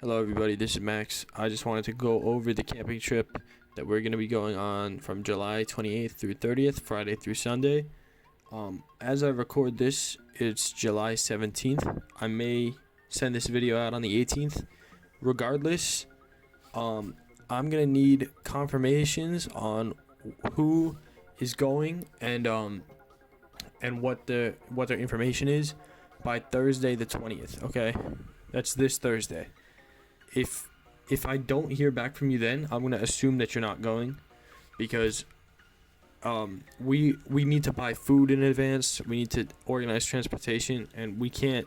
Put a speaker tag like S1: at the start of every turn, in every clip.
S1: Hello everybody, this is Max. I just wanted to go over the camping trip that we're going to be going on from July 28th through 30th, Friday through Sunday. As I record this, it's July 17th. I may send this video out on the 18th. Regardless, I'm going to need confirmations on who is going and what their information is by Thursday the 20th, okay? That's this Thursday. If I don't hear back from you then, I'm gonna assume that you're not going, because we need to buy food in advance. We need to organize transportation, and we can't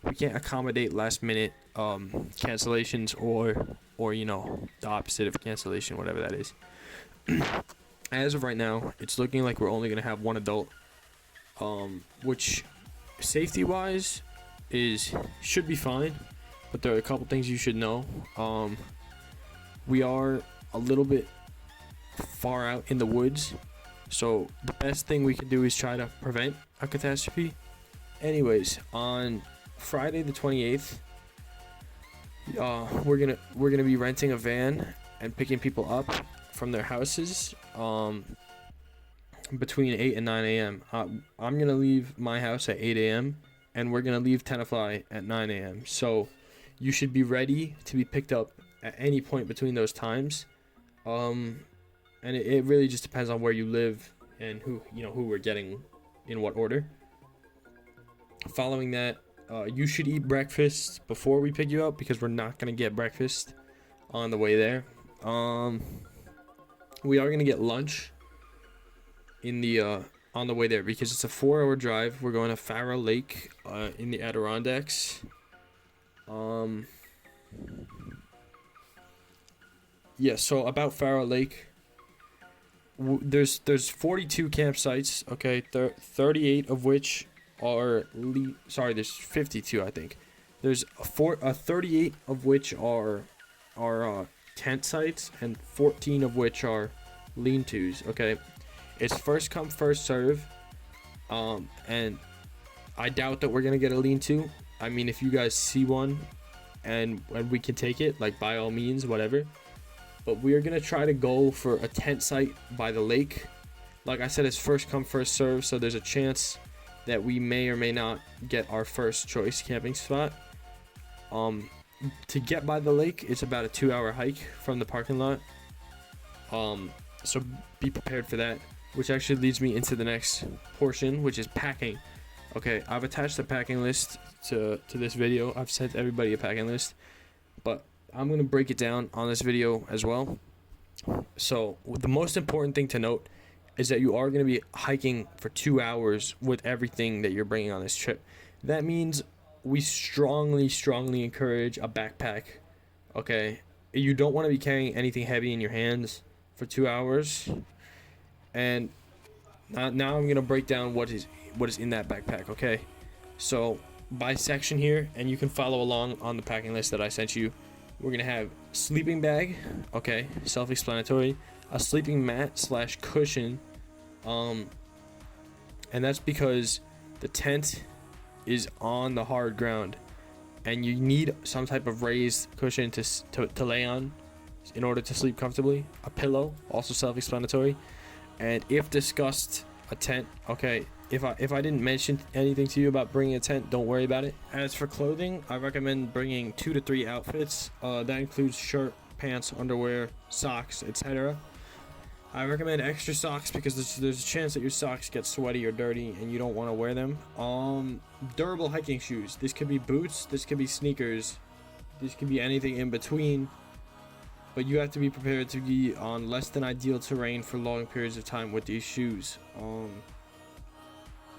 S1: accommodate last minute cancellations or you know, the opposite of cancellation, whatever that is. As of right now, it's looking like we're only gonna have one adult, which safety wise should be fine. But there are a couple things you should know. We are a little bit far out in the woods, so the best thing we can do is try to prevent a catastrophe. Anyways, on Friday the 28th, we're gonna be renting a van and picking people up from their houses between 8 and 9 a.m. I'm gonna leave my house at 8 a.m. and we're gonna leave Tenafly at 9 a.m. So you should be ready to be picked up at any point between those times. And it really just depends on where you live and who we're getting in what order. Following that, you should eat breakfast before we pick you up, because we're not going to get breakfast on the way there. We are going to get lunch in the on the way there, because it's a 4-hour drive. We're going to Farrow Lake in the Adirondacks. So about Farrow Lake, there's 42 campsites, okay, 38 of which are there's 52, I think. There's 38 of which are tent sites, and 14 of which are lean-tos, okay. It's first come first serve, and I doubt that we're gonna get a lean-to. I mean, if you guys see one and we can take it, like, by all means, whatever. But we are going to try to go for a tent site by the lake. Like I said, it's first come first serve, so there's a chance that we may or may not get our first choice camping spot. To get by the lake, it's about a 2-hour hike from the parking lot. So be prepared for that, which actually leads me into the next portion, which is packing. Okay, I've attached a packing list to this video. I've sent everybody a packing list, but I'm going to break it down on this video as well. So the most important thing to note is that you are going to be hiking for 2 hours with everything that you're bringing on this trip. That means we strongly encourage a backpack. Okay, you don't want to be carrying anything heavy in your hands for 2 hours. And now I'm going to break down what is in that backpack, okay? So by section here, and you can follow along on the packing list that I sent you, we're gonna have sleeping bag, okay, self-explanatory, a sleeping mat / cushion, and that's because the tent is on the hard ground, and you need some type of raised cushion to lay on in order to sleep comfortably. A pillow, also self-explanatory, and if discussed, a tent, okay. If I didn't mention anything to you about bringing a tent, don't worry about it. As for clothing, I recommend bringing 2 to 3 outfits. That includes shirt, pants, underwear, socks, etc. I recommend extra socks because there's a chance that your socks get sweaty or dirty and you don't want to wear them. Durable hiking shoes. This could be boots, this could be sneakers, this could be anything in between. But you have to be prepared to be on less than ideal terrain for long periods of time with these shoes.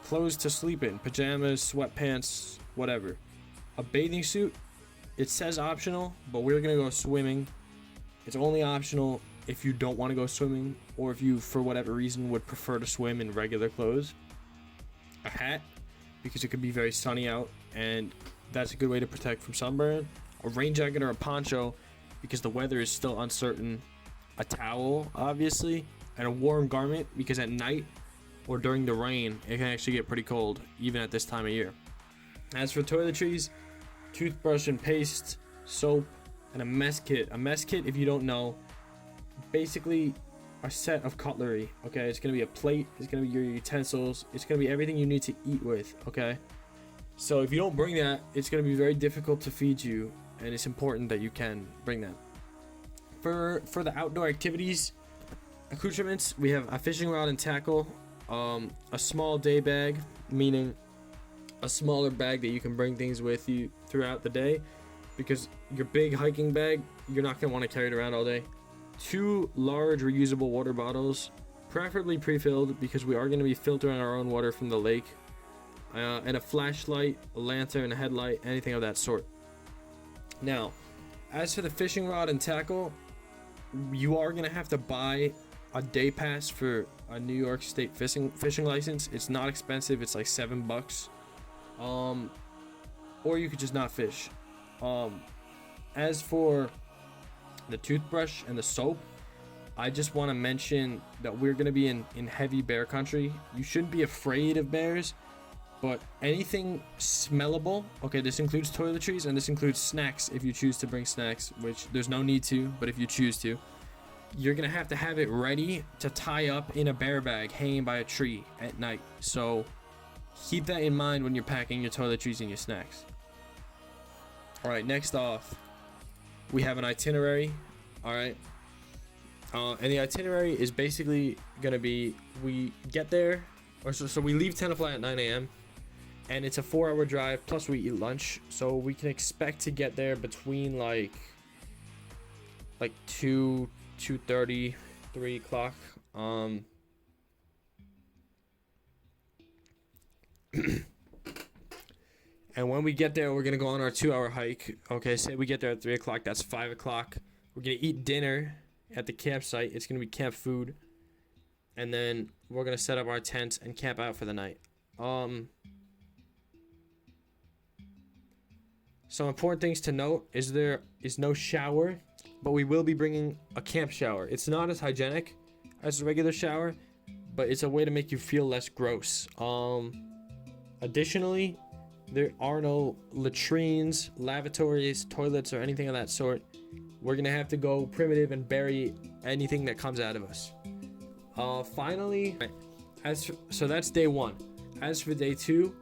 S1: Clothes to sleep in, pajamas, sweatpants, whatever. A bathing suit, it says optional, but we're gonna go swimming. It's only optional if you don't want to go swimming, or if you, for whatever reason, would prefer to swim in regular clothes. A hat, because it could be very sunny out, and that's a good way to protect from sunburn. A rain jacket or a poncho, because the weather is still uncertain. A towel, obviously, and a warm garment, because at night or during the rain, it can actually get pretty cold, even at this time of year. As for toiletries, toothbrush and paste, soap, and a mess kit. A mess kit, if you don't know, basically a set of cutlery. Okay, it's gonna be a plate, it's gonna be your utensils, it's gonna be everything you need to eat with. Okay, so if you don't bring that, it's gonna be very difficult to feed you, and it's important that you can bring that. For the outdoor activities, accoutrements, we have a fishing rod and tackle, a small day bag, meaning a smaller bag that you can bring things with you throughout the day, because your big hiking bag, you're not going to want to carry it around all day. 2 large reusable water bottles, preferably pre-filled, because we are going to be filtering our own water from the lake, and a flashlight, a lantern, a headlight, anything of that sort. Now, as for the fishing rod and tackle, you are going to have to buy a day pass for a New York State fishing license. It's not expensive, it's like $7. Or you could just not fish. As for the toothbrush and the soap, I just want to mention that we're going to be in heavy bear country. You shouldn't be afraid of bears, but anything smellable, okay, this includes toiletries and this includes snacks if you choose to bring snacks, which there's no need to, but if you choose to, you're going to have it ready to tie up in a bear bag hanging by a tree at night. So keep that in mind when you're packing your toiletries and your snacks. All right, next off, we have an itinerary. All right. And the itinerary is basically going to be, we get there, so we leave Tenafly at 9 a.m. and it's a 4-hour drive, plus we eat lunch. So we can expect to get there between like 2:30, 3 o'clock. And when we get there, we're gonna go on our 2-hour hike. Okay, say we get there at 3 o'clock, that's 5 o'clock. We're gonna eat dinner at the campsite. It's gonna be camp food, and then we're gonna set up our tents and camp out for the night. Some important things to note is there is no shower, but we will be bringing a camp shower. It's not as hygienic as a regular shower, but it's a way to make you feel less gross. Additionally, there are no latrines, lavatories, toilets, or anything of that sort. We're gonna have to go primitive and bury anything that comes out of us. Finally, so that's day 1. As for day 2,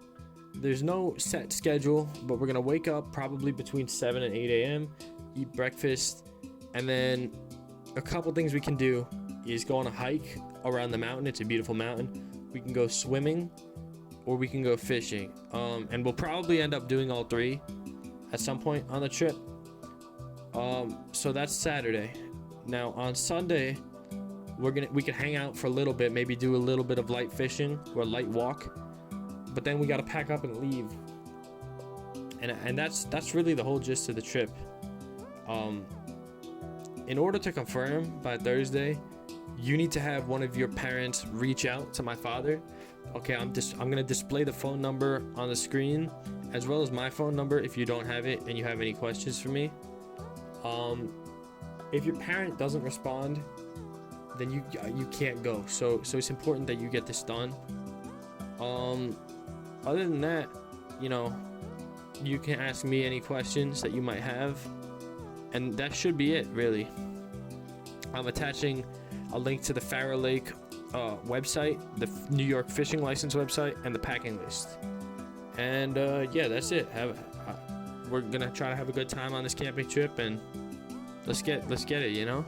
S1: there's no set schedule, but we're gonna wake up probably between 7 and 8 a.m., eat breakfast, and then a couple things we can do is go on a hike around the mountain. It's a beautiful mountain. We can go swimming, or we can go fishing, and we'll probably end up doing all 3 at some point on the trip. So that's Saturday. Now on Sunday, we can hang out for a little bit, maybe do a little bit of light fishing or a light walk, but then we got to pack up and leave. And that's really the whole gist of the trip. In order to confirm by Thursday, you need to have one of your parents reach out to my father. Okay, I'm gonna display the phone number on the screen, as well as my phone number if you don't have it and you have any questions for me. If your parent doesn't respond, then you can't go. So it's important that you get this done. Other than that, you can ask me any questions that you might have, and that should be it, really. I'm attaching a link to the Farrow Lake website, the New York fishing license website, and the packing list. And yeah, that's it. We're gonna try to have a good time on this camping trip, and let's get it,